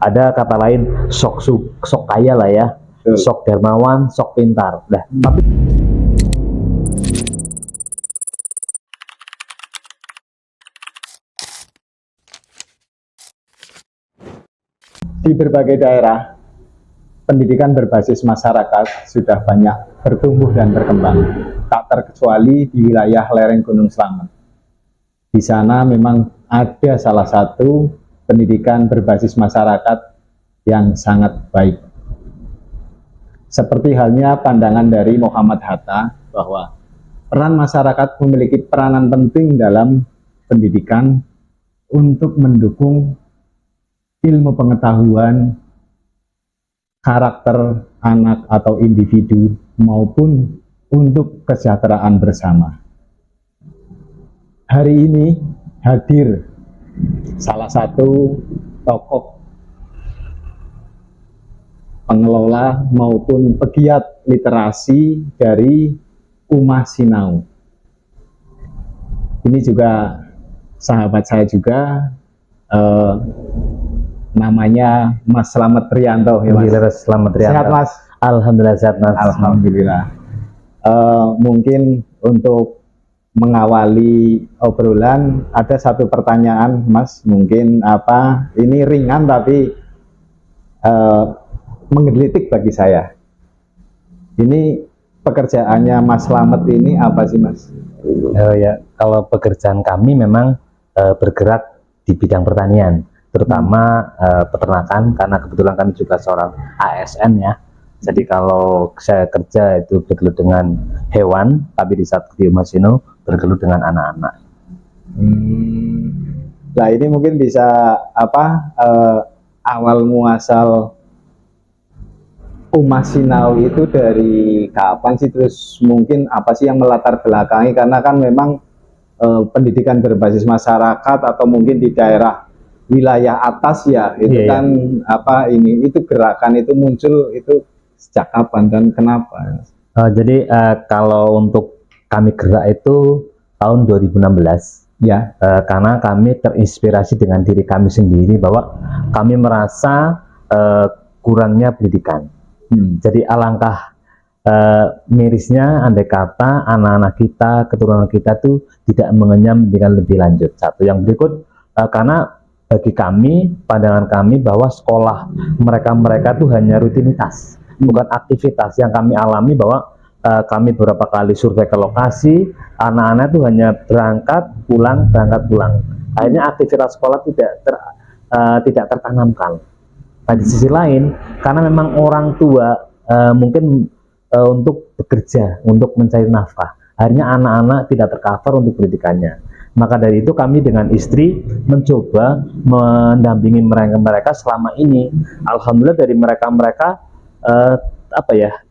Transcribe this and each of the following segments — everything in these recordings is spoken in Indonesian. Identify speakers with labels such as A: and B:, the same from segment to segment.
A: Ada kata lain, sok kaya lah ya, sok dermawan, sok pintar. Nah, tapi
B: di berbagai daerah, pendidikan berbasis masyarakat sudah banyak bertumbuh dan berkembang, tak terkecuali di wilayah lereng Gunung Slamet. Di sana memang ada salah satu pendidikan berbasis masyarakat yang sangat baik. Seperti halnya pandangan dari Muhammad Hatta bahwa peran masyarakat memiliki peranan penting dalam pendidikan untuk mendukung ilmu pengetahuan, karakter anak atau individu maupun untuk kesejahteraan bersama. Hari ini hadir salah satu tokoh pengelola maupun pegiat literasi dari Umah Sinau. Ini juga sahabat saya juga, namanya Mas Slamet Rianto. Ya, Mas.
A: Slamet Rianto.
B: Sehat, Mas?
A: Alhamdulillah sehat, Mas.
B: Alhamdulillah. Mungkin untuk mengawali obrolan ada satu pertanyaan, Mas. Mungkin ini ringan tapi menggelitik bagi saya. Ini pekerjaannya Mas Slamet ini apa sih, Mas?
A: Ya, kalau pekerjaan kami memang bergerak di bidang pertanian, terutama peternakan, karena kebetulan kami juga seorang ASN ya. Jadi kalau saya kerja itu bergelut dengan hewan, tapi di saat di Umah Sinau bergelut dengan anak-anak.
B: Nah, ini mungkin bisa awal muasal Umah Sinau itu dari kapan sih, terus mungkin apa sih yang melatar belakangi, karena kan memang pendidikan berbasis masyarakat atau mungkin di daerah wilayah atas ya itu itu gerakan itu muncul itu sejak kapan dan kenapa?
A: Jadi kalau untuk kami gerak itu tahun 2016 ya, karena kami terinspirasi dengan diri kami sendiri bahwa kami merasa kurangnya pendidikan. Jadi alangkah mirisnya andai kata anak-anak kita, keturunan kita tuh tidak mengenyam pendidikan lebih lanjut. Satu, yang berikut, karena bagi kami, pandangan kami bahwa sekolah mereka tuh hanya rutinitas, bukan aktivitas. Yang kami alami bahwa kami beberapa kali survei ke lokasi, anak-anak itu hanya berangkat pulang. Akhirnya aktivitas sekolah tidak tertanamkan. Nah, di sisi lain, karena memang orang tua mungkin untuk bekerja, untuk mencari nafkah, akhirnya anak-anak tidak tercover untuk pendidikannya. Maka dari itu kami dengan istri mencoba mendampingi mereka selama ini. Alhamdulillah dari mereka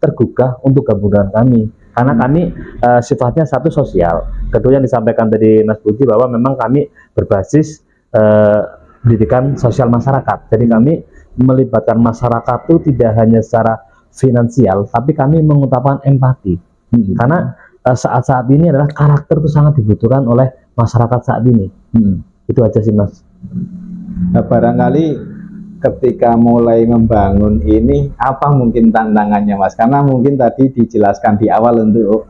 A: tergugah untuk gabung dengan kami, karena kami sifatnya satu sosial. Kedua, yang disampaikan tadi Mas Budi bahwa memang kami berbasis pendidikan sosial masyarakat. Jadi kami melibatkan masyarakat itu tidak hanya secara finansial, tapi kami mengutamakan empati. Karena saat ini adalah karakter itu sangat dibutuhkan oleh masyarakat saat ini. Itu aja sih, Mas.
B: Nah, barangkali ketika mulai membangun ini apa mungkin tantangannya, Mas? Karena mungkin tadi dijelaskan di awal untuk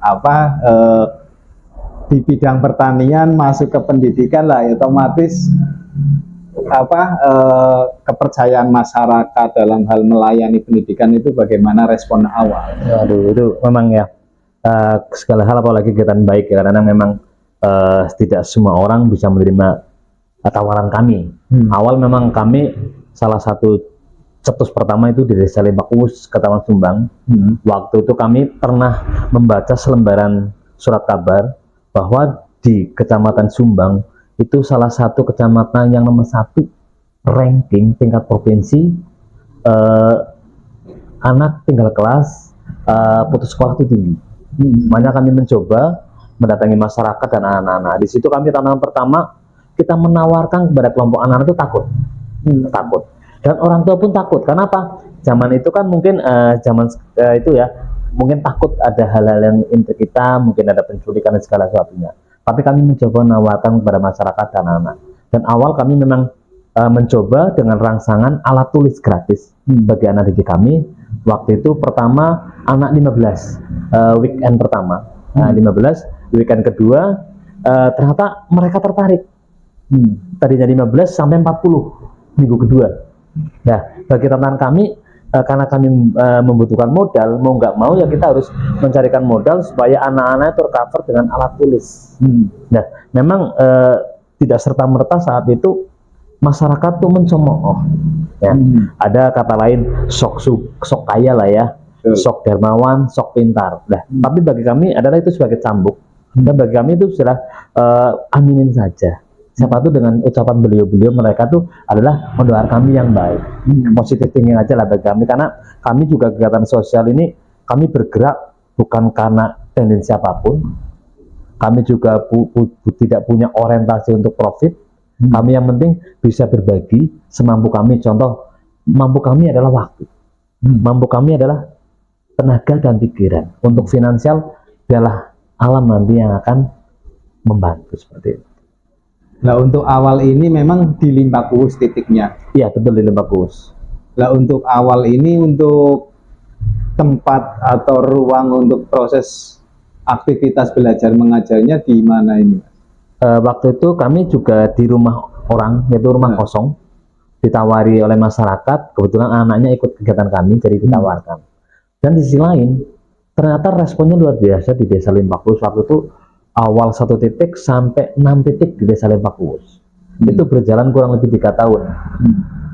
B: di bidang pertanian masuk ke pendidikan lah, otomatis kepercayaan masyarakat dalam hal melayani pendidikan itu bagaimana respon awal?
A: Aduh, itu memang ya segala hal, apalagi kegiatan baik ya, karena memang tidak semua orang bisa menerima tawaran kami. Awal memang kami salah satu cetus pertama itu di Desa Lembakus, Kecamatan Sumbang. Waktu itu kami pernah membaca selembaran surat kabar bahwa di Kecamatan Sumbang itu salah satu kecamatan yang nomor 1 ranking tingkat provinsi, anak tinggal kelas, putus sekolah itu tinggi. Makanya kami mencoba mendatangi masyarakat dan anak-anak. Di situ kami tantangan pertama, kita menawarkan kepada kelompok anak-anak itu takut, dan orang tua pun takut. Kenapa? Zaman itu kan mungkin itu ya, mungkin takut ada hal-hal yang inti kita, mungkin ada penculikan dan segala sesuatunya. Tapi kami mencoba menawarkan kepada masyarakat dan anak-anak. Dan awal kami memang mencoba dengan rangsangan alat tulis gratis bagi anak didik kami. Waktu itu pertama anak 15, weekend pertama, 15, weekend kedua, ternyata mereka tertarik. Tadinya 15 sampai 40 minggu kedua. Nah, bagi teman-teman kami, karena kami membutuhkan modal, mau nggak mau ya kita harus mencarikan modal supaya anak-anak tercover dengan alat tulis. Nah, memang tidak serta-merta saat itu masyarakat tuh mencemooh. Ya. Ada kata lain sok kaya lah ya, sok dermawan, sok pintar. Nah, tapi bagi kami adalah itu sebagai cambuk. Dan bagi kami itu sudah aminin saja. Siapa tuh dengan ucapan beliau-beliau, mereka tuh adalah mendoakan kami yang baik. Positif thinking aja lah bagi kami, karena kami juga kegiatan sosial ini kami bergerak bukan karena tendensi apapun. Kami juga tidak punya orientasi untuk profit. Kami yang penting bisa berbagi semampu kami. Contoh, mampu kami adalah waktu, mampu kami adalah tenaga dan pikiran. Untuk finansial adalah alam nanti yang akan membantu seperti itu.
B: Nah, untuk awal ini memang di Limpa Kuwus titiknya.
A: Iya, betul, di Limpa Kuwus.
B: Nah, untuk awal ini untuk tempat atau ruang untuk proses aktivitas belajar mengajarnya di mana ini?
A: Waktu itu kami juga di rumah orang, yaitu rumah kosong, ditawari oleh masyarakat. Kebetulan anaknya ikut kegiatan kami, jadi ditawarkan. Dan di sisi lain, ternyata responnya luar biasa di Desa Limpa Kuwus. Waktu itu awal 1 titik sampai 6 titik di Desa Limpa Kuwus. Itu berjalan kurang lebih 3 tahun.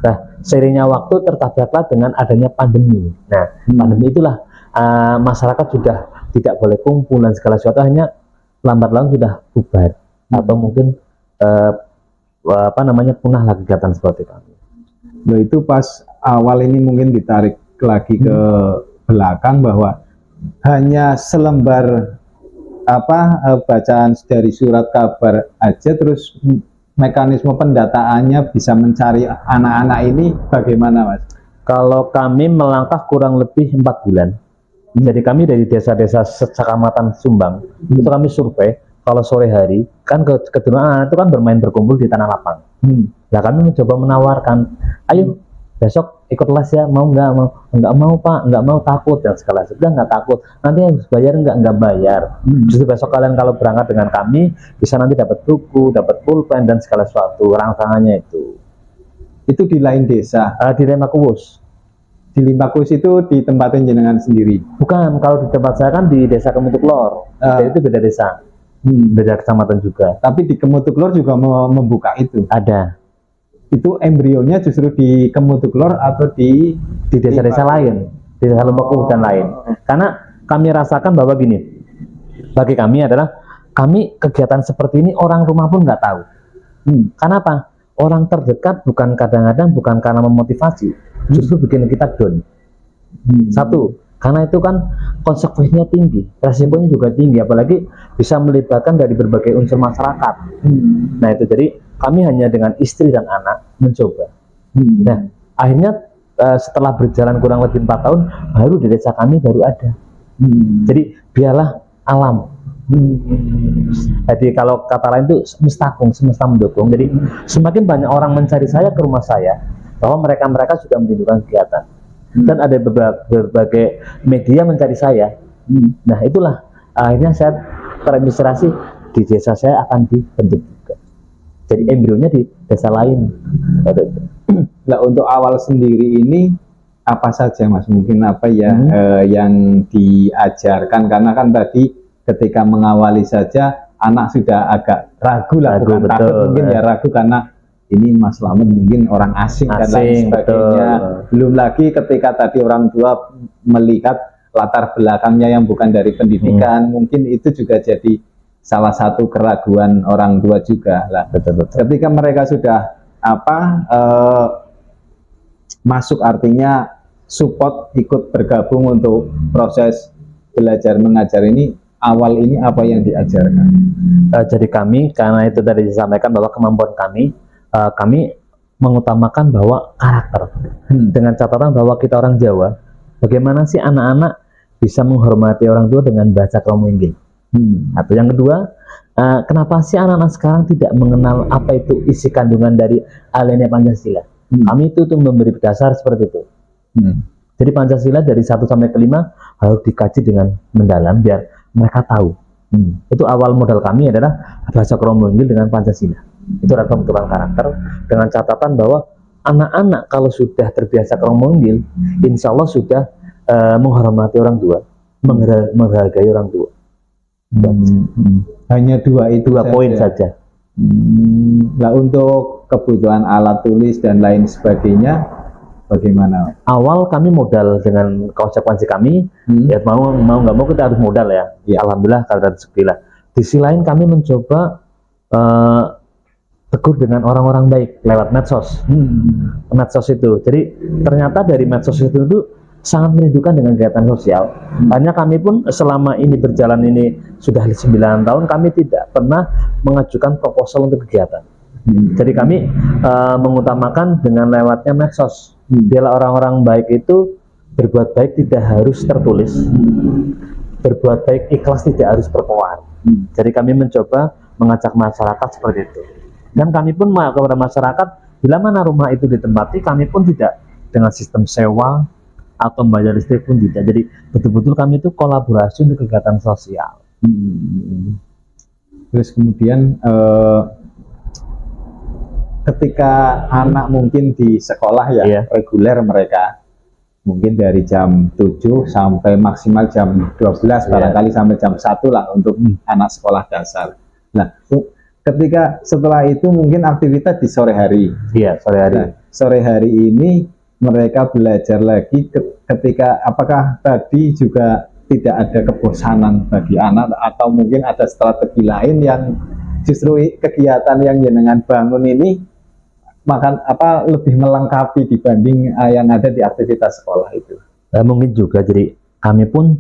A: Nah, seiringnya waktu tertabraklah dengan adanya pandemi. Nah, pandemi itulah masyarakat sudah tidak boleh kumpul dan segala sesuatu, hanya lambat laun sudah bubar atau mungkin punahlah kegiatan seperti kami.
B: Nah, itu pas awal ini mungkin ditarik lagi ke belakang bahwa hanya selembar bacaan dari surat kabar aja, terus mekanisme pendataannya bisa mencari anak-anak ini bagaimana, Mas?
A: Kalau kami melangkah kurang lebih 4 bulan. Jadi kami dari desa-desa secamatan Sumbang itu kami survei. Kalau sore hari kan kedua anak itu kan berkumpul di tanah lapang. Nah, kami mencoba menawarkan, ayo besok ikut les ya, mau nggak mau Pak, nggak mau, takut dan segala sesuatu. Nggak takut, nanti harus bayar nggak bayar. Justru besok kalian kalau berangkat dengan kami bisa nanti dapat buku, dapat pulpen dan segala sesuatu, rangsangannya itu
B: di lain desa,
A: di Limpa Kuwus.
B: Di Limpa Kuwus itu di tempat jenengan sendiri?
A: Bukan, kalau di tempat saya kan di Desa Kemutuklor. Jadi itu beda desa, beda kecamatan juga.
B: Tapi di Kemutuklor juga membuka itu?
A: Ada.
B: Itu embrionya justru di Kemutuklor atau di
A: desa-desa lain, di Desa Limpa Kuwus dan lain. Karena kami rasakan bahwa gini, bagi kami adalah kami kegiatan seperti ini orang rumah pun nggak tahu. Karena apa? Orang terdekat bukan kadang-kadang bukan karena memotivasi, justru bikin kita down. Satu, karena itu kan konsekuensinya tinggi, resikonya juga tinggi, apalagi bisa melibatkan dari berbagai unsur masyarakat. Nah itu, jadi kami hanya dengan istri dan anak mencoba. Nah, akhirnya setelah berjalan kurang lebih 4 tahun, baru di desa kami baru ada. Jadi biarlah alam. Jadi kalau kata lain itu semesta mendukung. Jadi semakin banyak orang mencari saya ke rumah saya, bahwa mereka sudah merindukan kegiatan. Dan ada berbagai media mencari saya. Nah itulah akhirnya saya terinspirasi, di desa saya akan dibentuk juga. Jadi embrionya di desa lain.
B: Nah, untuk awal sendiri ini apa saja, Mas? Mungkin apa ya yang diajarkan? Karena kan tadi ketika mengawali saja anak sudah agak ragu lah, bukan betul, takut mungkin ya ragu karena ini Mas Slamet mungkin orang asing dan lain sebagainya. Betul. Belum lagi ketika tadi orang tua melihat latar belakangnya yang bukan dari pendidikan, mungkin itu juga jadi salah satu keraguan orang tua juga lah. Betul. Ketika mereka sudah masuk, artinya support, ikut bergabung untuk proses belajar mengajar ini, awal ini apa yang diajarkan?
A: Jadi kami, karena itu tadi disampaikan bahwa kemampuan kami mengutamakan bahwa karakter, dengan catatan bahwa kita orang Jawa, bagaimana sih anak-anak bisa menghormati orang tua dengan bahasa kaum Inggris. Atau yang kedua, Kenapa sih anak-anak sekarang tidak mengenal apa itu isi kandungan dari Alinea Pancasila? Kami itu tuh memberi dasar seperti itu. Jadi Pancasila dari 1 sampai ke 5 harus dikaji dengan mendalam biar mereka tahu. Itu awal modal kami adalah bahasa Kromonggil dengan Pancasila. Itu adalah pembentukan karakter dengan catatan bahwa anak-anak kalau sudah terbiasa Kromonggil, insya Allah sudah menghormati orang tua, menghargai orang tua.
B: Hanya dua itu
A: dua poin saja.
B: Nah, untuk kebutuhan alat tulis dan lain sebagainya bagaimana?
A: Awal kami modal dengan konsekuensi kami, ya mau nggak mau kita harus modal ya. Alhamdulillah karena rezeki lah. Di sisi lain kami mencoba tegur dengan orang-orang baik lewat medsos. Medsos itu. Jadi ternyata dari medsos itu sangat merindukan dengan kegiatan sosial. Hanya kami pun selama ini berjalan ini sudah 9 tahun kami tidak pernah mengajukan proposal untuk kegiatan. Jadi kami mengutamakan dengan lewatnya medsos. Bila orang-orang baik itu berbuat baik tidak harus tertulis. Berbuat baik ikhlas tidak harus berkoar. Jadi kami mencoba mengajak masyarakat seperti itu. Dan kami pun kepada masyarakat bila mana rumah itu ditempati kami pun tidak dengan sistem sewa atau bayar listrik pun tidak. Jadi betul-betul kami itu kolaborasi untuk kegiatan sosial.
B: Terus kemudian ketika anak mungkin di sekolah ya reguler mereka mungkin dari jam 7 sampai maksimal jam 12 barangkali sampai jam 1 lah untuk anak sekolah dasar. Nah, ketika setelah itu mungkin aktivitas di sore hari.
A: Sore hari.
B: Nah, sore hari ini mereka belajar lagi ketika apakah tadi juga tidak ada kebosanan bagi anak atau mungkin ada strategi lain yang justru kegiatan yang jenengan bangun ini lebih melengkapi dibanding yang ada di aktivitas sekolah itu.
A: Mungkin juga jadi kami pun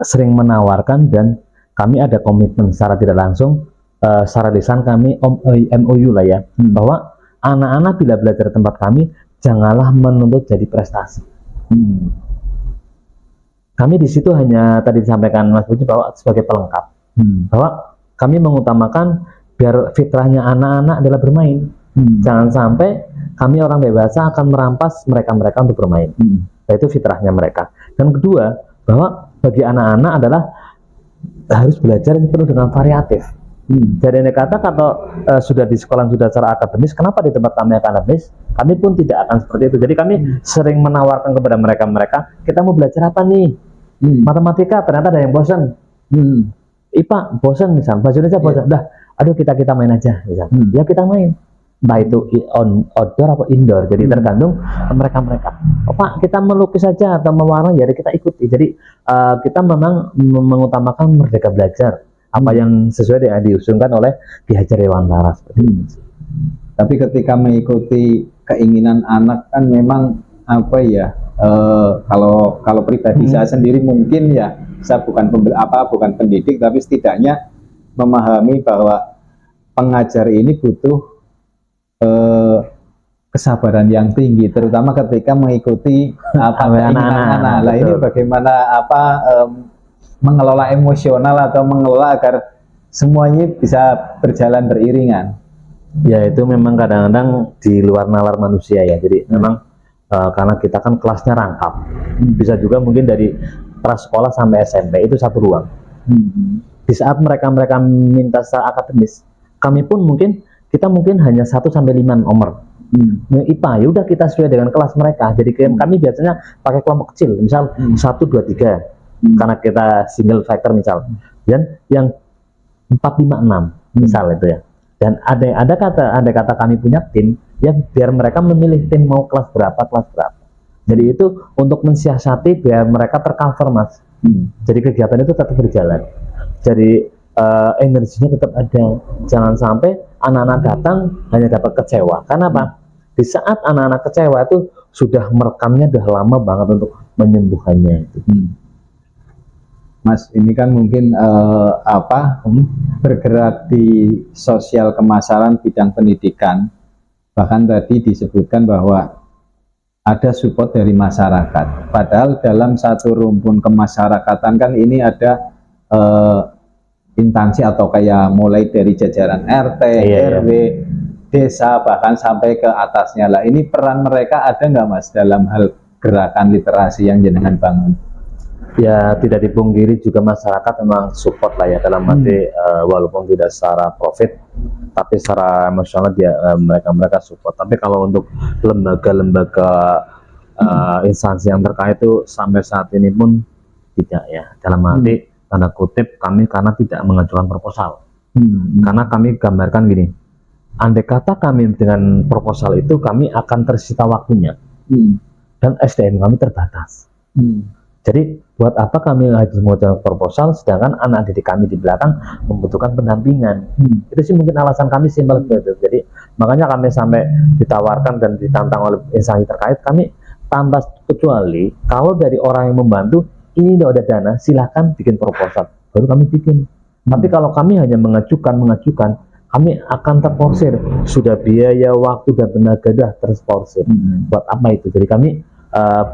A: sering menawarkan dan kami ada komitmen secara tidak langsung secara lisan kami MOU lah ya bahwa anak-anak bila belajar di tempat kami janganlah menuntut jadi prestasi. Kami di situ hanya tadi disampaikan Mas Puji bahwa sebagai pelengkap, bahwa kami mengutamakan biar fitrahnya anak-anak adalah bermain. Jangan sampai kami orang dewasa akan merampas mereka untuk bermain. Itu fitrahnya mereka. Dan kedua, bahwa bagi anak-anak adalah harus belajar yang penuh dengan variatif. Jadi ini kata kalau sudah di sekolah sudah secara akademis, kenapa di tempat kami akademis? Kami pun tidak akan seperti itu. Jadi kami sering menawarkan kepada mereka, kita mau belajar apa nih? Matematika ternyata ada yang bosan. IPA bosan misal, bahasa Indonesia bosan. Dah, aduh kita main aja misal. Ya kita main. Entah itu outdoor atau indoor. Jadi tergantung mereka. Oh Pak, kita melukis saja atau mewarna, ya kita ikuti. Jadi kita memang mengutamakan merdeka belajar. Apa yang sesuai dengan diusungkan oleh Ki Hajar Dewantara seperti itu.
B: Tapi ketika mengikuti keinginan anak kan memang kalau pribadi saya sendiri mungkin ya saya bukan pendidik tapi setidaknya memahami bahwa pengajar ini butuh kesabaran yang tinggi terutama ketika mengikuti anak-anak. Nah, ini bagaimana mengelola emosional atau mengelola agar semuanya bisa berjalan beriringan.
A: Ya itu memang kadang-kadang di luar nalar manusia ya. Jadi memang karena kita kan kelasnya rangkap. Bisa juga mungkin dari prasekolah sampai SMP itu satu ruang. Di saat mereka minta secara akademis, kami pun kita mungkin hanya 1 sampai 5 nomor. IPA ya udah kita sesuai dengan kelas mereka. Jadi kami biasanya pakai kelompok kecil, misal 1, 2, 3. Karena kita single factor misal, dan yang 4, 5, 6 misal itu ya. Dan ada kata kami punya tim yang biar mereka memilih tim mau kelas berapa. Jadi itu untuk mensiasati biar mereka tercover Mas. Jadi kegiatan itu tetap berjalan. Jadi energinya tetap ada. Jangan sampai anak-anak datang hanya dapat kecewa. Karena apa? Di saat anak-anak kecewa itu sudah merekamnya udah lama banget untuk menyembuhkannya itu.
B: Mas, ini kan mungkin bergerak di sosial kemasaran bidang pendidikan. Bahkan tadi disebutkan bahwa ada support dari masyarakat. Padahal dalam satu rumpun kemasyarakatan kan ini ada instansi atau kayak mulai dari jajaran RT,
A: Iya,
B: RW, desa bahkan sampai ke atasnya lah. Ini peran mereka ada nggak Mas dalam hal gerakan literasi yang jenengan bangun?
A: ya tidak dipungkiri juga masyarakat memang support lah ya dalam arti walaupun tidak secara profit tapi secara emosional dia mereka support. Tapi kalau untuk lembaga-lembaga instansi yang terkait itu sampai saat ini pun tidak ya, dalam arti tanda kutip kami karena tidak mengajukan proposal. Karena kami gambarkan gini, andai kata kami dengan proposal itu kami akan tersita waktunya dan SDM kami terbatas. Jadi buat apa kami harus mengajukan proposal sedangkan anak didik kami di belakang membutuhkan pendampingan. Itu sih mungkin alasan kami simpel begitu. Jadi makanya kami sampai ditawarkan dan ditantang oleh instansi terkait, kami tanpa kecuali kalau dari orang yang membantu ini tidak ada dana, silahkan bikin proposal baru kami bikin. Tapi kalau kami hanya mengajukan kami akan terporsir, sudah biaya, waktu dan tenaga dah terporsir. Buat apa itu? Jadi kami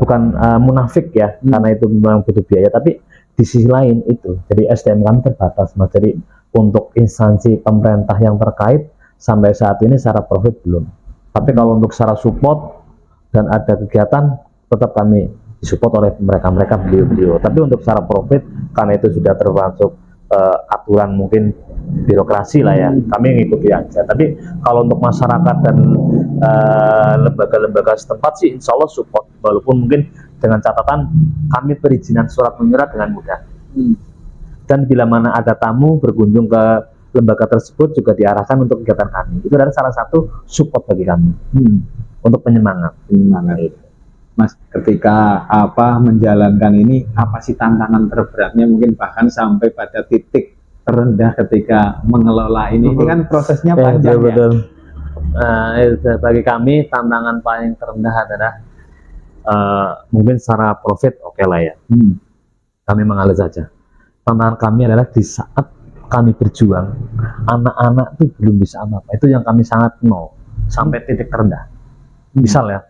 A: bukan munafik ya, karena itu memang butuh biaya, tapi di sisi lain itu jadi SDM kami terbatas Mas. Jadi untuk instansi pemerintah yang terkait sampai saat ini secara profit belum, tapi kalau untuk secara support dan ada kegiatan tetap kami disupport oleh mereka beliau. Tapi untuk secara profit karena itu sudah termasuk aturan mungkin birokrasi lah ya, kami ngikuti aja. Tapi kalau untuk masyarakat dan lembaga-lembaga setempat sih insya Allah support, walaupun mungkin dengan catatan kami perizinan surat menyurat dengan mudah. Dan bila mana ada tamu berkunjung ke lembaga tersebut juga diarahkan untuk kegiatan kami. Itu adalah salah satu support bagi kami untuk penyemangat.
B: Mas, ketika menjalankan ini, apa sih tantangan terberatnya, mungkin bahkan sampai pada titik terendah ketika mengelola ini? Ini kan prosesnya panjang
A: betul. Bagi kami tantangan paling terendah adalah mungkin secara profit oke lah ya, kami mengalir saja. Tantangan kami adalah di saat kami berjuang, anak-anak itu belum bisa apa-apa. Itu yang kami sangat nol sampai titik terendah. Misal ya,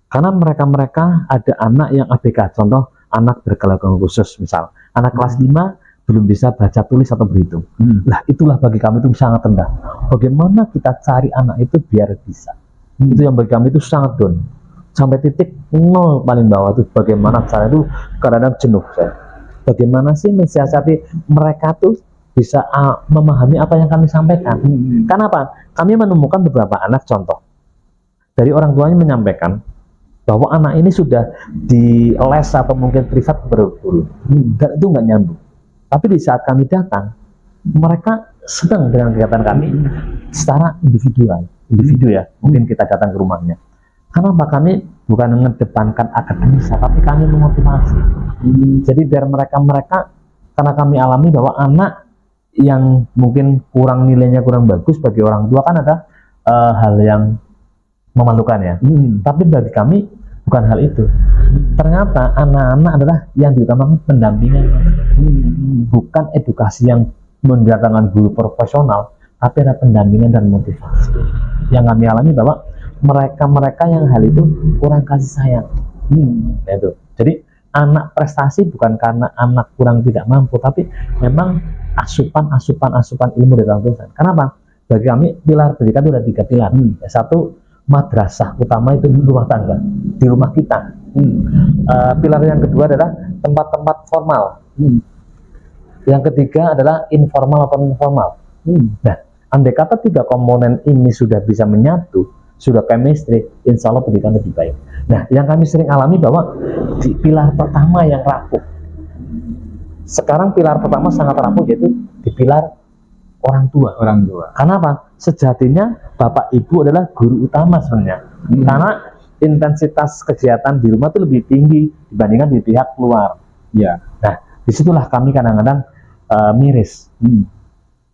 A: karena mereka ada anak yang ABK, contoh anak berkebutuhan khusus, misal anak kelas 5 belum bisa baca tulis atau berhitung. Lah itulah bagi kami itu sangat rendah. Bagaimana kita cari anak itu biar bisa? Itu yang bagi kami itu sangat down. Sampai titik nol paling bawah itu bagaimana cara itu, kadang-kadang jenuh saya. Bagaimana sih mensiasati mereka tuh bisa memahami apa yang kami sampaikan. Kenapa? Kami menemukan beberapa anak contoh dari orang tuanya menyampaikan bahwa anak ini sudah di les atau mungkin privat berguru dan itu nggak nyambung. Tapi di saat kami datang, mereka senang dengan kegiatan kami secara individu ya. Mungkin kita datang ke rumahnya. Kenapa? Kami bukan mengedepankan akademis, tapi kami memotivasi. Jadi biar mereka karena kami alami bahwa anak yang mungkin kurang nilainya kurang bagus bagi orang tua kan ada hal yang memalukan ya. Tapi bagi kami bukan hal itu. Ternyata anak-anak adalah yang diutamakan pendampingan, bukan edukasi yang mendatangkan guru profesional, tapi ada pendampingan dan motivasi. Yang kami alami bahwa mereka yang hal itu kurang kasih sayang. Itu. Jadi anak prestasi bukan karena anak kurang tidak mampu, tapi memang asupan ilmu dari orang tua. Kenapa? Bagi kami pilar pendidikan itu ada 3 pilar. Satu, madrasah utama itu di rumah tangga, di rumah kita. Pilar yang kedua adalah tempat-tempat formal. Yang ketiga adalah informal atau non formal. Nah, andai kata 3 komponen ini sudah bisa menyatu, sudah chemistry, insya Allah pendidikan lebih baik. Nah, yang kami sering alami bahwa di pilar pertama yang rapuh. Sekarang pilar pertama sangat rapuh, yaitu di pilar orang tua. Karena apa? Sejatinya bapak ibu adalah guru utama sebenarnya. Karena intensitas kegiatan di rumah itu lebih tinggi dibandingkan di pihak luar.
B: Ya.
A: Nah, disitulah kami kadang-kadang miris.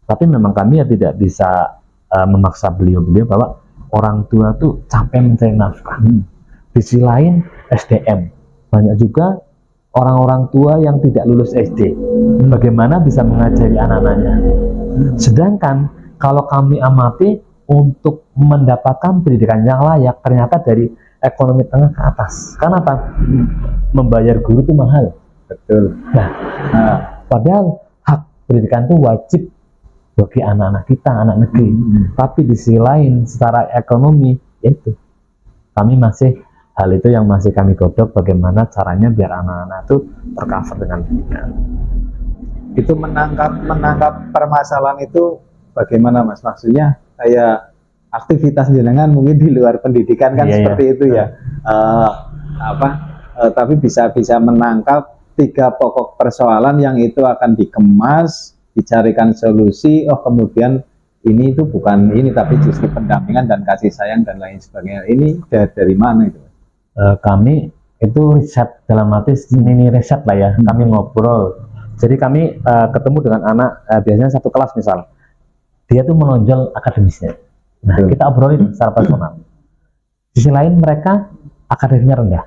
A: Tapi memang kami ya tidak bisa memaksa beliau-beliau bahwa orang tua tuh capek mencari nafkah. Di sisi lain SDM banyak juga orang-orang tua yang tidak lulus SD. Bagaimana bisa mengajari anak-anaknya? Sedangkan kalau kami amati untuk mendapatkan pendidikan yang layak ternyata dari ekonomi tengah ke atas. Karena apa? Membayar guru itu mahal.
B: Betul.
A: Nah, padahal hak pendidikan itu wajib bagi anak-anak kita, anak negeri. Tapi di sisi lain secara ekonomi itu kami masih hal itu yang masih kami godok, bagaimana caranya biar anak-anak itu tercover dengan pendidikan.
B: Itu menangkap permasalahan itu bagaimana Mas? Maksudnya kayak aktivitas jenengan mungkin di luar pendidikan kan seperti itu ya. Tapi bisa menangkap 3 pokok persoalan yang itu akan dikemas, dicarikan solusi. Oh kemudian ini itu bukan ini, tapi justru pendampingan dan kasih sayang dan lain sebagainya. Ini dari mana itu?
A: Kami itu riset, dalam arti mini riset lah ya. Kami ngobrol. Jadi kami ketemu dengan anak, biasanya satu kelas misal, dia tuh menonjol akademisnya. Nah, kita obrolin secara personal. Di sisi lain mereka akademiknya rendah.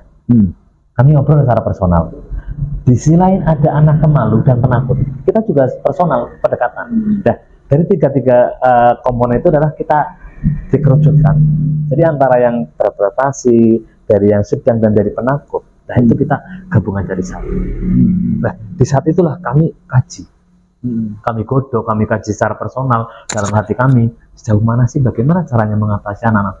A: Kami ngobrol secara personal. Di sisi lain ada anak pemalu dan penakut. Kita juga personal pendekatan. Nah, dari tiga komponen itu adalah kita dikerucutkan. Jadi antara yang beradaptasi, dari yang sedang dan dari penakut. Nah, itu kita gabungan jadi satu. Nah, di saat itulah kami kaji. Kami godok, kami kaji secara personal dalam hati kami, sejauh mana sih bagaimana caranya mengatasi anak-anak.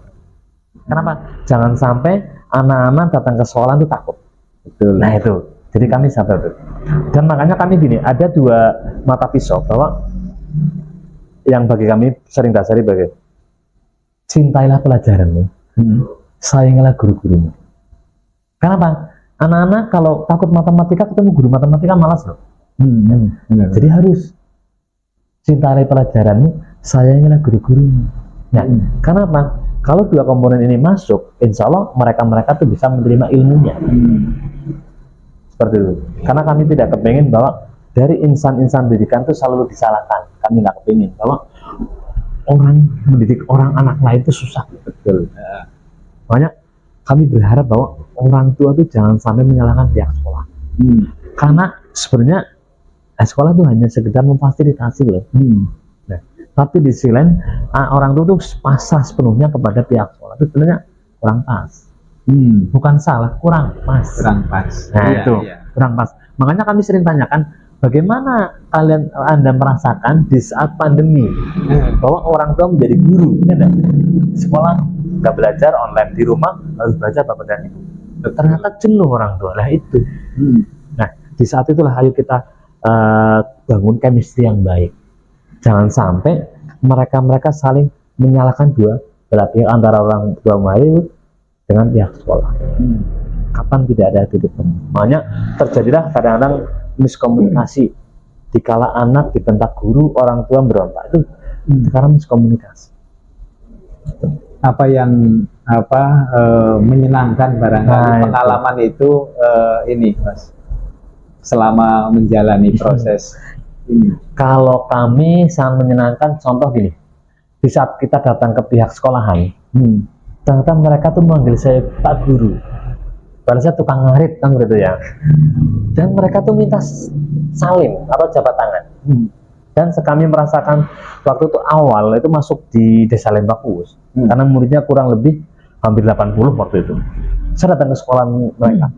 A: Kenapa? Jangan sampai anak-anak datang ke sekolah itu takut.
B: Betul.
A: Nah itu, jadi kami sadar itu. Dan makanya kami gini, ada 2 mata pisau bahwa yang bagi kami sering dasari bagi cintailah pelajaranmu, sayangilah guru-gurumu. Kenapa? Anak-anak kalau takut matematika ketemu guru matematika malas loh. Jadi harus cintai pelajaranmu, sayangilah guru-gurumu. Nah, kenapa? Kalau 2 komponen ini masuk, insya Allah mereka tuh bisa menerima ilmunya. Seperti itu. Karena kami tidak kepingin bahwa dari insan-insan pendidikan itu selalu disalahkan. Kami nggak kepingin bahwa orang mendidik orang anak lain itu susah.
B: Betul.
A: Makanya kami berharap bahwa orang tua itu jangan sampai menyalahkan pihak sekolah. Karena sebenarnya sekolah itu hanya sekedar memfasilitasi loh. Nah, tapi di sisi lain orang tua itu pasrah sepenuhnya kepada pihak sekolah, itu sebenarnya kurang pas. Bukan salah, kurang pas. Nah itu kurang pas. Makanya kami sering tanyakan, bagaimana Anda merasakan di saat pandemi bahwa orang tua menjadi guru, ya, sekolah nggak belajar online, di rumah harus belajar bapak dan ibu. Ternyata jenuh orang tua lah itu. Nah, di saat itulah ayo kita bangun chemistry yang baik. Jangan sampai mereka saling menyalahkan belah pihak, antara orang tua murid dengan pihak sekolah. Kapan tidak ada titik temu. Makanya terjadilah kadang-kadang miskomunikasi. Dikala anak dibentak guru, orang tua berontak, itu sekarang miskomunikasi.
B: Apa yang menyenangkan barangkali pengalaman itu ini Mas, selama menjalani proses ini.
A: Kalau kami sangat menyenangkan, contoh gini, di saat kita datang ke pihak sekolahan, ternyata mereka tuh manggil saya Pak Guru, padahal saya tukang ngarit kan gitu ya, dan mereka tuh minta salim atau jabat tangan. Dan kami merasakan waktu itu awal itu masuk di Desa Lembakus, karena muridnya kurang lebih hampir 80 waktu itu. Saya datang ke sekolah mereka,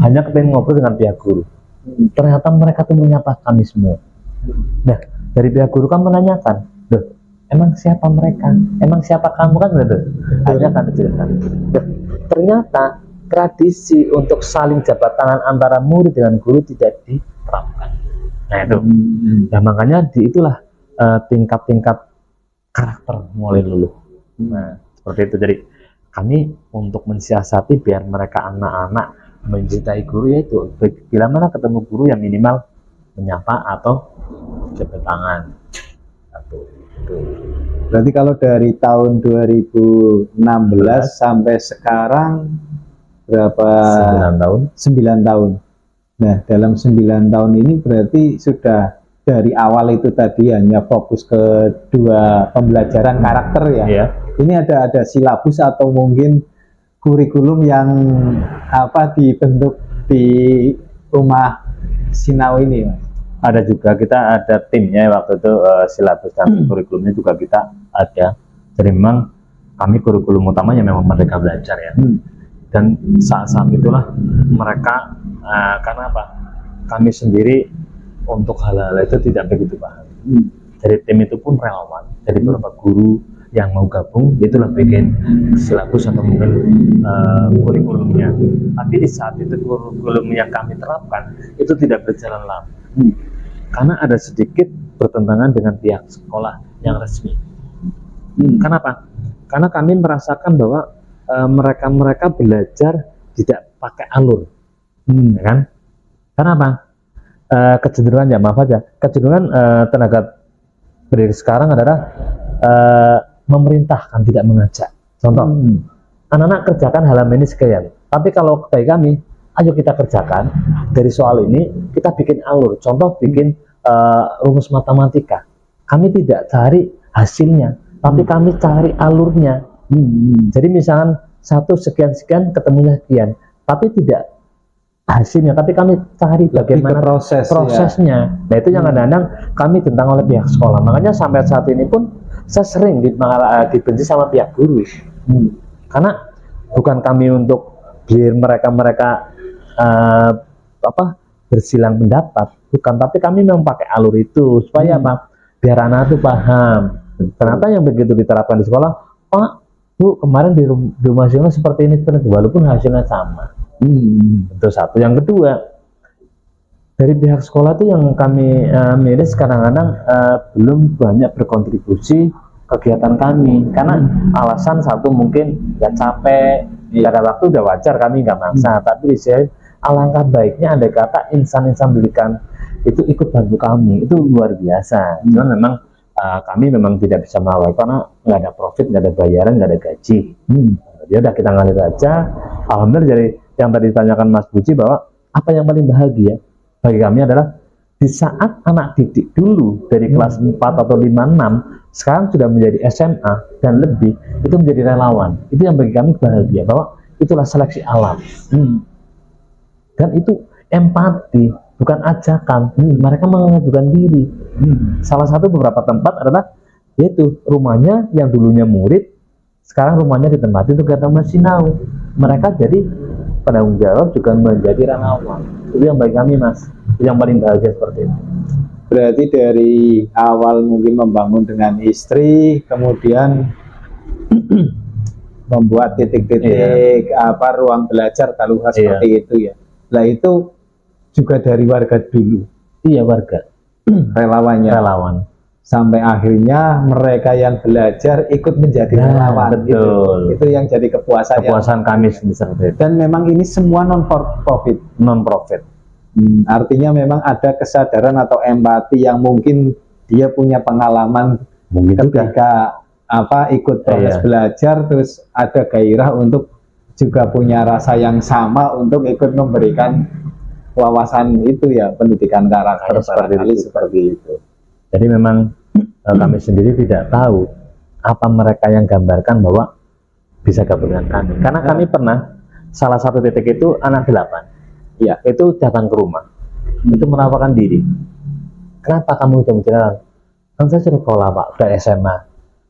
A: hanya kepengen ngobrol dengan pihak guru. Ternyata mereka tuh menyapa kami semua. Nah, dari pihak guru kan menanyakan, emang siapa mereka? Emang siapa kamu kan gitu? Akhirnya kami ceritakan. Ternyata tradisi untuk saling jabat tangan antara murid dengan guru tidak diterapkan. Nah itu. Nah makanya itulah tingkat-tingkat karakter mulai luluh. Nah seperti itu. Jadi kami untuk mensiasati biar mereka anak-anak mencintai guru, yaitu bila mana ketemu guru yang minimal menyapa atau jabat tangan.
B: Berarti kalau dari tahun 2016 sampai sekarang berapa?
A: 9 tahun.
B: 9 tahun. Nah, dalam 9 tahun ini berarti sudah dari awal itu tadi hanya fokus ke 2 pembelajaran karakter ya.
A: Iya.
B: Ini ada silabus atau mungkin kurikulum yang dibentuk di rumah Sinau ini, Mas?
A: Ada juga, kita ada timnya waktu itu, silabus dan kurikulumnya juga kita ada. Jadi memang kami kurikulum utamanya memang Merdeka Belajar ya. Dan saat itulah mereka karena apa? Kami sendiri untuk hal-hal itu tidak begitu paham. Dari tim itu pun relawan, dari beberapa guru yang mau gabung itulah bikin silabus atau mungkin kurikulumnya. Tapi di saat itu kurikulum yang kami terapkan itu tidak berjalan lama, karena ada sedikit bertentangan dengan pihak sekolah yang resmi. Kenapa? Karena kami merasakan bahwa mereka belajar tidak pakai alur, ya kan? Kenapa? Kecenderungan, ya maaf aja, kecenderungan tenaga pendidik sekarang adalah memerintahkan, tidak mengajak. Contoh, anak-anak kerjakan halaman ini sekian, tapi kalau bagi kami, ayo kita kerjakan dari soal ini, kita bikin alur. Contoh, bikin rumus matematika. Kami tidak cari hasilnya, tapi kami cari alurnya. Jadi misalkan 1 sekian-sekian ketemunya sekian, tapi tidak hasilnya, tapi kami cari bagaimana prosesnya. Ya. Nah itu yang kadang-kadang kami tentang oleh pihak sekolah. Makanya sampai saat ini pun saya sering dibenci sama pihak guru, karena bukan kami untuk biar mereka bersilang pendapat, bukan, tapi kami memang pakai alur itu supaya apa? Biar anak itu paham. Ternyata yang begitu diterapkan di sekolah, Pak, Bu, kemarin di rumah hasilnya seperti ini, walaupun hasilnya sama. Itu satu. Yang kedua, dari pihak sekolah itu yang kami miris kadang-kadang belum banyak berkontribusi kegiatan kami, karena alasan satu mungkin ya capek, ya ada waktu udah wajar, kami nggak maksa. Tapi di sini alangkah baiknya andai kata insan-insan pendidikan itu ikut bantu kami, itu luar biasa. Cuman memang kami memang tidak bisa mengawal karena nggak ada profit, nggak ada bayaran, nggak ada gaji. Ya udah kita ngalir aja. Alhamdulillah. Jadi yang tadi ditanyakan Mas Puji bahwa apa yang paling bahagia bagi kami adalah di saat anak didik dulu dari kelas 4 atau 5, 6 sekarang sudah menjadi SMA dan lebih, itu menjadi relawan. Itu yang bagi kami bahagia, bahwa itulah seleksi alam. Dan itu empati, bukan ajakan. Mereka mengajukan diri. Salah satu beberapa tempat adalah yaitu rumahnya yang dulunya murid, sekarang rumahnya ditempati untuk kegiatan Masinau. Mereka jadi penanggung jawab juga menjadi relawan. Itu yang bagi kami, Mas, yang paling bahagia seperti itu.
B: Berarti dari awal mungkin membangun dengan istri, kemudian membuat titik-titik ruang belajar taluha seperti itu ya. Nah itu juga dari warga dulu.
A: Iya, warga.
B: Relawannya. Relawan. Sampai akhirnya mereka yang belajar ikut menjadi relawan.
A: Betul.
B: Itu yang jadi kepuasan
A: kami sendiri.
B: Dan memang ini semua non profit. Artinya memang ada kesadaran atau empati yang mungkin dia punya pengalaman ketika ikut proses belajar, terus ada gairah untuk juga punya rasa yang sama untuk ikut memberikan wawasan itu ya, pendidikan karakter seperti itu.
A: Jadi memang kami sendiri tidak tahu apa mereka yang gambarkan bahwa bisa gabung dengan kami. Karena kami pernah salah satu titik itu anak 8, ya itu datang ke rumah, itu menawarkan diri. Kenapa kamu sudah berjalan? Kan saya sudah sekolah Pak, sudah SMA.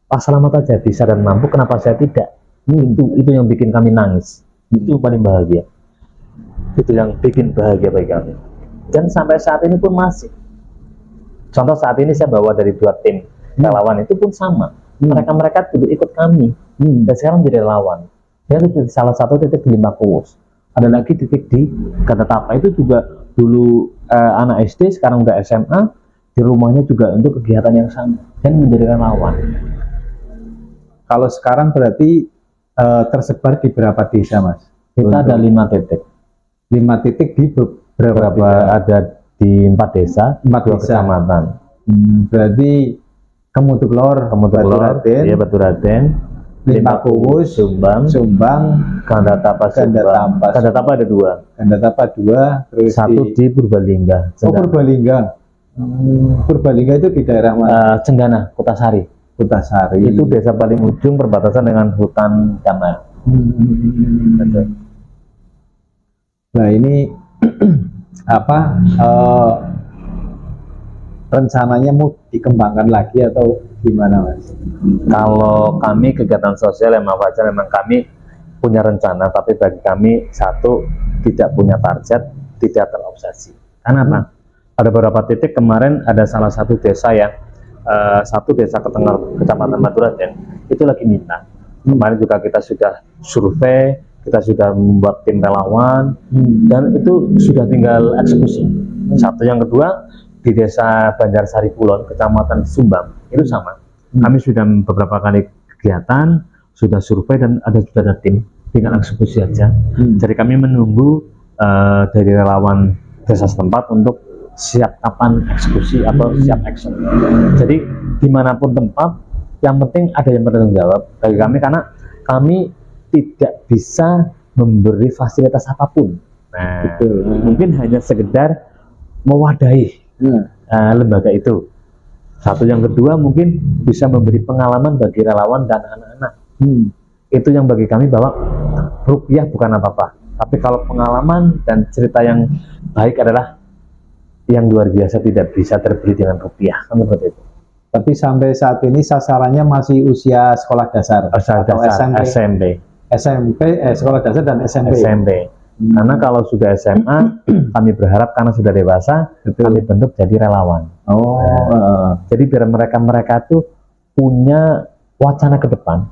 A: Pak selamat aja bisa dan mampu, kenapa saya tidak? Itu yang bikin kami nangis. Itu paling bahagia. Itu yang bikin bahagia bagi kami. Dan sampai saat ini pun masih. Contoh saat ini saya bawa dari 2 tim relawan itu pun sama. Mereka dulu ikut kami dan sekarang jadi relawan. Ya, itu salah satu titik di Limakuwus. Ada lagi titik di Gatatapa, itu juga dulu anak SD, sekarang udah SMA, di rumahnya juga untuk kegiatan yang sama dan menjadi relawan.
B: Kalau sekarang berarti tersebar di berapa desa, Mas?
A: Kita ada 5 titik.
B: 5 titik di
A: beberapa ada di 4 desa, 2 kecamatan.
B: Berarti Kemutuklor,
A: Batu Raden,
B: Limakuwus,
A: Sumbang, Gandatapa ada 2.
B: Gandatapa 2, terus
A: 1 di Purbalingga.
B: Purbalingga. Purbalingga itu di daerah mana?
A: Cendana, Kutasari. Itu desa paling ujung perbatasan dengan hutan Damai.
B: Nah ini rencananya mau dikembangkan lagi atau gimana, Mas?
A: Kalau kami kegiatan sosial memang kami punya rencana, tapi bagi kami satu tidak punya target, tidak terobsesi. Karena apa? ada beberapa titik. Kemarin ada salah satu desa yang satu desa Kecamatan Maturaden itu lagi minta. Kemarin juga kita sudah survei, kita sudah membuat tim relawan, dan itu sudah tinggal eksekusi. Satu. Yang kedua, di desa Banjarsari Kulon, Kecamatan Sumbang, itu sama. Kami sudah beberapa kali kegiatan, sudah survei, dan sudah ada tim, tinggal eksekusi aja. Jadi kami menunggu dari relawan desa setempat untuk siap kapan eksekusi atau siap action. Jadi dimanapun tempat, yang penting ada yang bertanggung jawab bagi kami, karena kami tidak bisa memberi fasilitas apapun. Nah, mungkin hanya sekedar mewadahi lembaga itu. Satu. Yang kedua, mungkin bisa memberi pengalaman bagi relawan dan anak-anak. Itu yang bagi kami, bahwa rupiah bukan apa-apa, tapi kalau pengalaman dan cerita yang baik adalah yang luar biasa, tidak bisa terbeli dengan rupiah. Seperti itu.
B: Tapi sampai saat ini sasarannya masih usia sekolah dasar atau SMP, sekolah dasar dan SMP.
A: Karena kalau sudah SMA, kami berharap karena sudah dewasa, kami bentuk jadi relawan. Jadi biar mereka tuh punya wacana ke depan,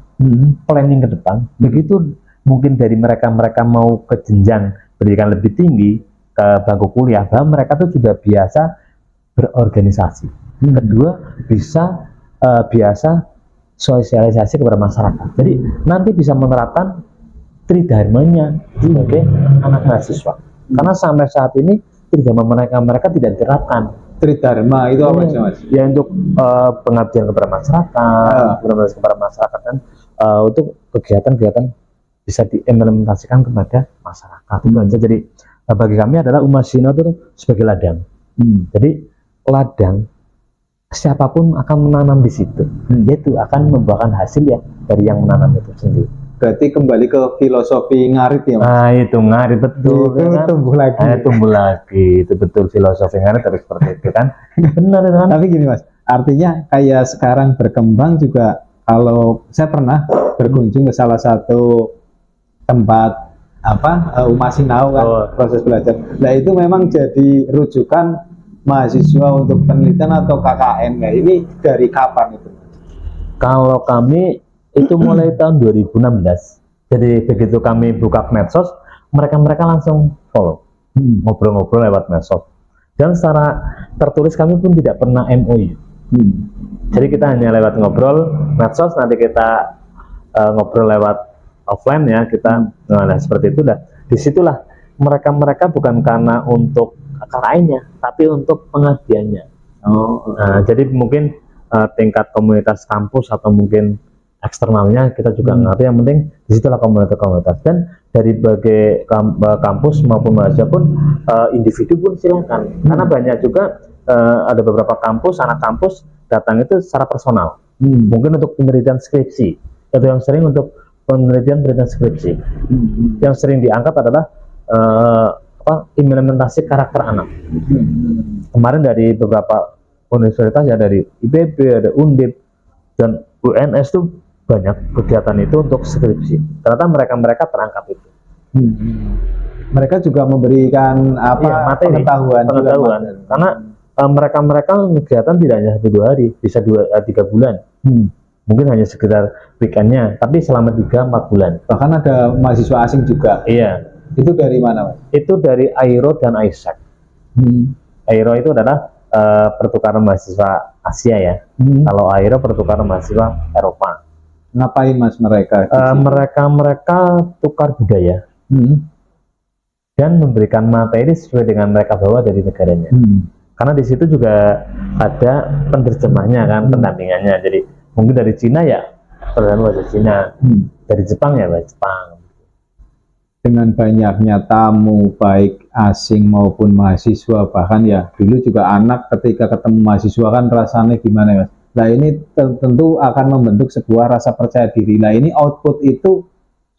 A: planning ke depan. Begitu mungkin dari mereka mau ke jenjang pendidikan lebih tinggi, ke bangku kuliah, bahwa mereka tuh sudah biasa berorganisasi. Kedua, biasa sosialisasi kepada masyarakat. Jadi nanti bisa menerapkan tridharmanya sebagai anak mahasiswa. Karena sampai saat ini tridharma mereka tidak diterapkan.
B: Tridharma itu apa sih, Mas?
A: Ya, untuk pengabdian kepada masyarakat, dan untuk kegiatan-kegiatan bisa diimplementasikan kepada masyarakat. Itu aja. Jadi bagi kami adalah Umas Sino itu sebagai ladang. Jadi ladang, siapapun akan menanam di situ, yaitu akan membuahkan hasil ya dari yang menanam itu sendiri.
B: Berarti kembali ke filosofi ngarit ya, Mas?
A: Nah, itu ngarit, betul.
B: Itu kan?
A: Tumbuh lagi. Itu betul, filosofi ngarit harus seperti itu kan. Benar kan?
B: Tapi gini, Mas, artinya kayak sekarang berkembang juga. Kalau saya pernah berkunjung ke salah satu tempat Umas Sinau kan, proses belajar. Nah, itu memang jadi rujukan mahasiswa untuk penelitian atau KKN. Nah, ini dari kapan itu?
A: Kalau kami itu mulai tahun 2016. Jadi begitu kami buka medsos, mereka langsung follow, ngobrol-ngobrol lewat medsos. Dan secara tertulis kami pun tidak pernah MOU. Jadi kita hanya lewat ngobrol medsos, nanti kita ngobrol lewat offline ya, kita nah seperti itu dah. Disitulah mereka bukan karena untuk KKN-nya, tapi untuk pengabdiannya. Nah, jadi mungkin tingkat komunitas kampus atau mungkin eksternalnya kita juga ngerti. Yang penting disitulah komunitas. Dan dari berbagai kampus maupun mahasiswa pun individu pun silakan. Karena banyak juga ada beberapa kampus, anak kampus datang itu secara personal. Mungkin untuk penelitian skripsi. Itu yang sering untuk penelitian skripsi. Yang sering diangkat adalah implementasi karakter anak. Kemarin dari beberapa universitas ya, dari IPB, ada Undip dan UNS tuh banyak kegiatan itu untuk skripsi. Ternyata mereka terangkat itu.
B: Mereka juga memberikan
A: materi, pengetahuan. Karena mereka kegiatan tidak hanya 1-2 hari, bisa 2-3 bulan. Mungkin hanya sekitar weekendnya, tapi selama 3-4 bulan.
B: Bahkan ada mahasiswa asing juga.
A: Iya.
B: Itu dari mana, Mas?
A: Itu dari AIRO dan AIESEC. AIRO itu adalah pertukaran mahasiswa Asia ya. Kalau AIRO pertukaran mahasiswa Eropa.
B: Ngapain, Mas, mereka?
A: Mereka tukar budaya dan memberikan materi sesuai dengan mereka bawa dari negaranya. Karena di situ juga ada penerjemahnya kan, pendampingannya. Jadi mungkin dari Cina ya bahasa Cina, dari Jepang ya bahasa Jepang.
B: Dengan banyaknya tamu baik asing maupun mahasiswa, bahkan ya dulu juga anak ketika ketemu mahasiswa kan rasanya gimana, Mas? Nah, ini tentu akan membentuk sebuah rasa percaya diri. Nah, ini output itu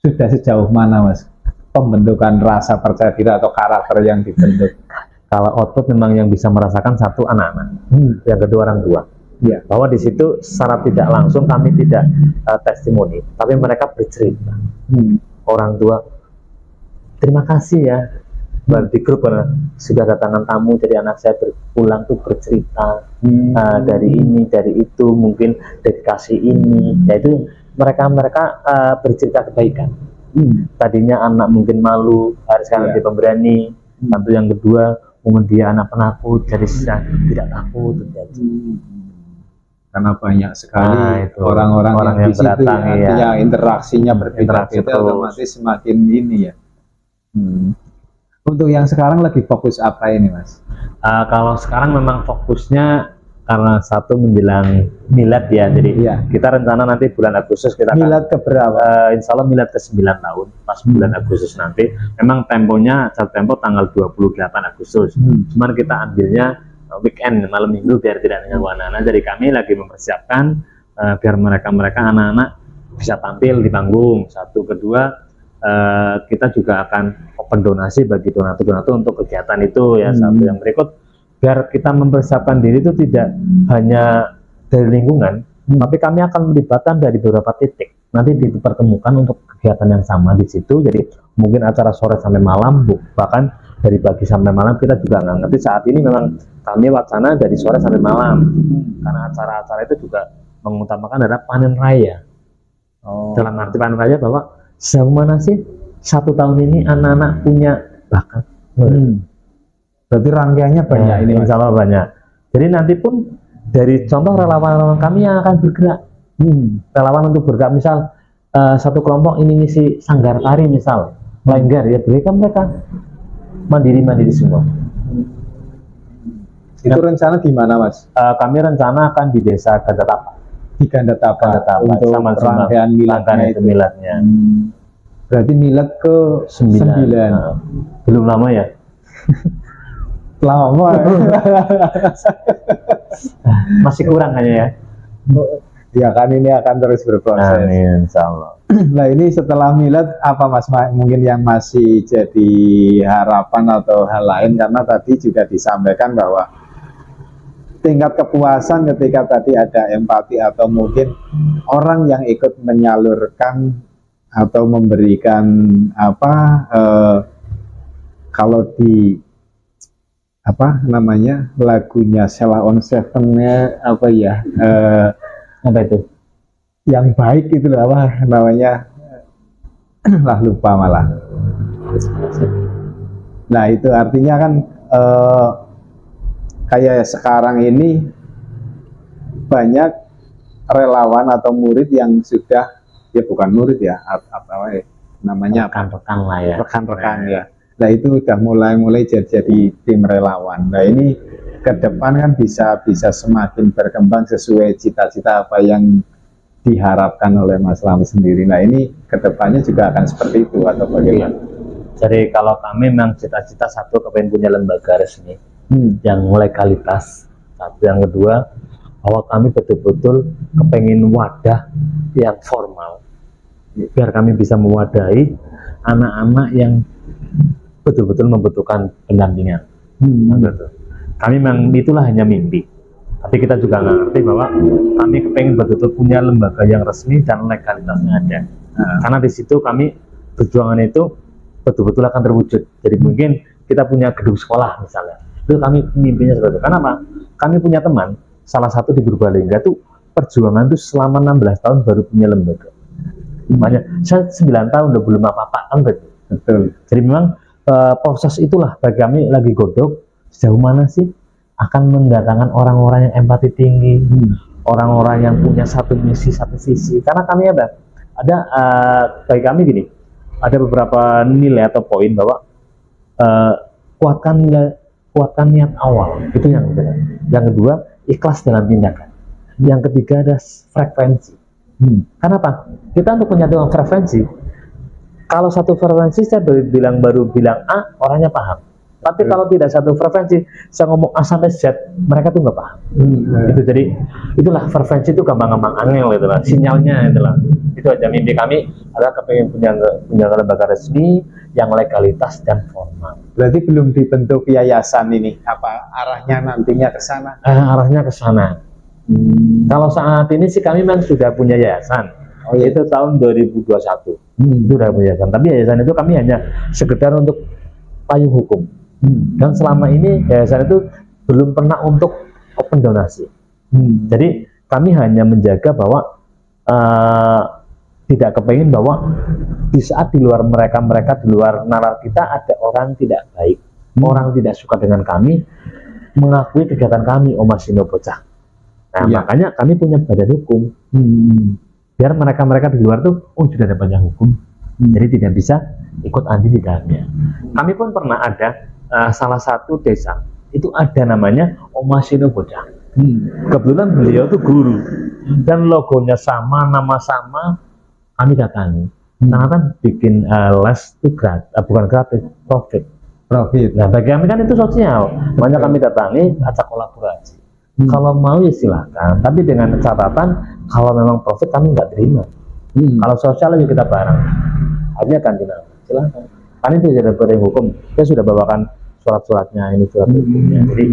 B: sudah sejauh mana, Mas? Pembentukan rasa percaya diri atau karakter yang dibentuk.
A: Kalau output memang yang bisa merasakan satu anak-anak, yang kedua orang tua. Ya. Bahwa di situ secara tidak langsung kami tidak testimoni, tapi mereka bercerita. Orang tua, terima kasih ya, baru di grup karena sudah datangan tamu, jadi anak saya pulang tuh bercerita dari ini, dari itu, mungkin dedikasi ini, yaitu mereka bercerita kebaikan. Tadinya anak mungkin malu, hari sekarang dia pemberani. Satu yang kedua, mungkin dia anak penakut, jadi tidak takut.
B: Karena banyak sekali orang-orang yang di situ ya, interaksinya berbeda-beda, otomatis semakin ini ya. Untuk yang sekarang lagi fokus apa ini, Mas?
A: Kalau sekarang memang fokusnya karena satu menjelang milad ya, jadi kita rencana nanti bulan Agustus kita
B: milad ke berapa?
A: Insya Allah milad ke 9 tahun pas bulan Agustus nanti. Memang temponya jatuh tempo tanggal 28 Agustus. Cuman kita ambilnya weekend, malam minggu biar tidak mengganggu anak-anak. Jadi kami lagi mempersiapkan biar mereka anak-anak bisa tampil di panggung. Satu, kedua kita juga akan open donasi bagi donatur-donatur untuk kegiatan itu ya. Satu yang berikut, biar kita mempersiapkan diri itu tidak hanya dari lingkungan, tapi kami akan melibatkan dari beberapa titik. Nanti dipertemukan untuk kegiatan yang sama di situ. Jadi mungkin acara sore sampai malam, bahkan dari pagi sampai malam kita juga nggak ngerti. Saat ini memang kami wacana dari sore sampai malam, karena acara-acara itu juga mengutamakan adalah panen raya. Dalam arti panen raya bahwa sejauh mana sih 1 tahun ini anak-anak punya bakat.
B: Berarti rangkaiannya banyak ini,
A: insya Allah banyak. Jadi nanti pun dari contoh relawan-relawan kami yang akan bergerak, relawan untuk bergerak, misal satu kelompok ini ngisi sanggar tari misal, lengger ya, mereka mandiri semua.
B: Itu rencana di mana, Mas?
A: Kami rencana akan di desa Gandatapa.
B: Di Gandatapa untuk rangkaian
A: miladnya.
B: Berarti milad ke 9.
A: Belum lama ya?
B: Lama.
A: Masih kurang hanya ya.
B: Ya kan, ini akan terus berproses.
A: Amin, insya Allah.
B: Nah ini setelah milad apa, Mas, mungkin yang masih jadi harapan atau hal lain, karena tadi juga disampaikan bahwa tingkat kepuasan ketika tadi ada empati atau mungkin orang yang ikut menyalurkan atau memberikan kalau di lagunya Sheila on Seven-nya apa itu yang baik itu loh, lah lupa malah. Nah itu artinya kan kayak sekarang ini banyak relawan atau murid yang sudah, ya bukan murid ya, namanya
A: rekan-rekan lah ya.
B: Rekan-rekan ya. Nah itu udah mulai jadi tim relawan. Nah ini ke depan kan bisa semakin berkembang sesuai cita-cita apa yang diharapkan oleh Mas Slamet sendiri. Nah ini ke depannya juga akan seperti itu atau bagaimana?
A: Jadi kalau kami memang cita-cita satu, kepengen punya lembaga resmi yang legalitas. Satu, yang kedua, bahwa kami betul-betul kepengen wadah yang formal, biar kami bisa mewadahi anak-anak yang betul-betul membutuhkan pendampingan. Kami memang itulah hanya mimpi, tapi kita juga nggak ngerti bahwa kami kepengen betul-betul punya lembaga yang resmi dan legalitasnya ada. Karena di situ kami perjuangan itu betul-betul akan terwujud. Jadi mungkin kita punya gedung sekolah misalnya, itu kami mimpinya seperti itu. Kenapa? Kami punya teman, salah satu di Purbalingga tuh perjuangan tuh selama 16 tahun baru punya lembaga. Makanya saya 9 tahun udah belum apa-apa kan, betul. Jadi memang proses itulah bagi kami lagi godok, sejauh mana sih akan mendatangkan orang-orang yang empati tinggi, orang-orang yang punya satu misi, satu visi. Karena kami ada bagi kami gini, ada beberapa nilai atau poin bahwa kuatkan niat awal, itu yang kedua. Yang kedua, ikhlas dalam tindakan. Yang ketiga ada frekuensi. Kenapa? Kita untuk menyatukan frekuensi, kalau satu frekuensi saya baru bilang A, orangnya paham. Tapi kalau tidak satu frekuensi, saya ngomong A sampai Z, mereka tuh nggak paham. Itu jadi itulah frekuensi itu gampang-gampang angel itulah, sinyalnya itulah. Itu aja mimpi kami adalah kepengen punya lembaga resmi yang legalitas dan formal.
B: Berarti belum dibentuk yayasan ini, apa arahnya nantinya ke sana?
A: Arahnya ke sana. Kalau saat ini sih kami memang sudah punya yayasan. Itu tahun 2021. Itu sudah punya yayasan. Tapi yayasan itu kami hanya sekedar untuk payung hukum. Dan selama ini yayasan itu belum pernah untuk open donasi. Jadi kami hanya menjaga bahwa tidak kepingin bahwa di saat di luar mereka di luar nalar kita ada orang tidak baik, orang tidak suka dengan kami, mengakui kegiatan kami Ormas Sino Bocah. Nah, makanya kami punya badan hukum. Biar mereka di luar tuh, sudah ada badan hukum, jadi tidak bisa ikut andil di dalamnya. Kami pun pernah ada salah satu desa itu ada namanya Ormas Sino Bocah. Kebetulan beliau tuh guru dan logonya sama, nama sama, kami datangi. Karena kan bikin les itu bukan gratis, profit. Nah, bagi kami kan itu sosial. Makanya kami datangi, ajak kolaborasi. Kalau mau ya silakan, tapi dengan catatan kalau memang profit kami nggak terima. Kalau sosial aja kita bareng, artinya ganti nama, silakan. Kan itu sudah berdasarkan hukum, kita sudah bawakan surat-suratnya, ini surat hukumnya. Jadi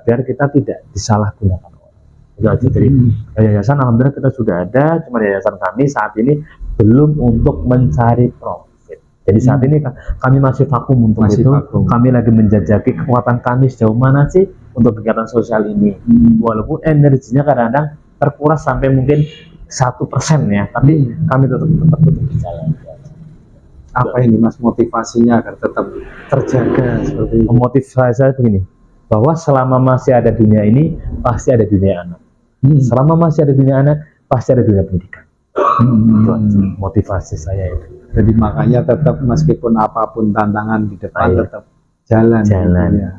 A: biar kita tidak disalahgunakan orang. Itu aja. Jadi yayasan alhamdulillah kita sudah ada, cuma yayasan kami saat ini belum untuk mencari profit. Jadi saat ini kami masih vakum untuk itu. Kami lagi menjajaki kekuatan kami sejauh mana sih untuk kegiatan sosial ini. Walaupun energinya kadang-kadang terkuras sampai mungkin 1% ya, tapi kami tetap berjalan.
B: Apa ini Mas motivasinya agar tetap terjaga seperti itu?
A: Motivasi saya begini, bahwa selama masih ada dunia ini pasti ada dunia anak. Selama masih ada dunia anak pasti ada dunia pendidikan. Motivasi saya itu.
B: Jadi makanya tetap meskipun apapun tantangan di depan tetap jalan. Ya.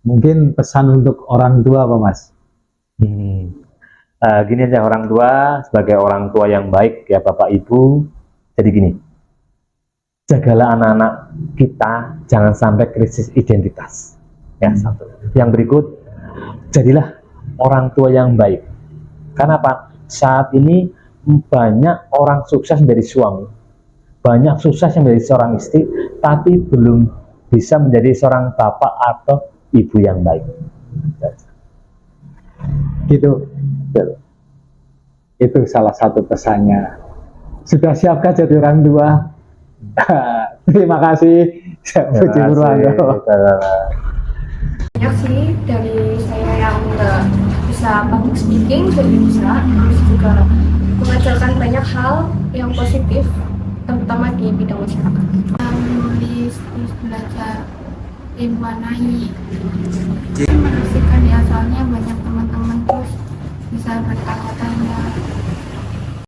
B: Mungkin pesan untuk orang tua apa Mas?
A: Gini aja, orang tua sebagai orang tua yang baik ya Bapak Ibu. Jadi gini, jagalah anak-anak kita jangan sampai krisis identitas. Ya, satu. Yang berikut, jadilah orang tua yang baik. Karena apa? Saat ini banyak orang sukses menjadi suami, banyak sukses menjadi seorang istri, tapi belum bisa menjadi seorang bapak atau ibu yang baik.
B: Gitu. Itu salah satu pesannya. Sudah siapkah jadi orang tua? Terima kasih. Puji Purwanto.
C: Banyak sih dari saya yang nggak bisa public speaking jadi bisa, terus juga mengajarkan banyak hal yang positif terutama di bidang masyarakat.
D: Menulis, terus belajar mewarnai, mengasihkan ya, soalnya banyak teman-teman terus bisa bertanya-tanya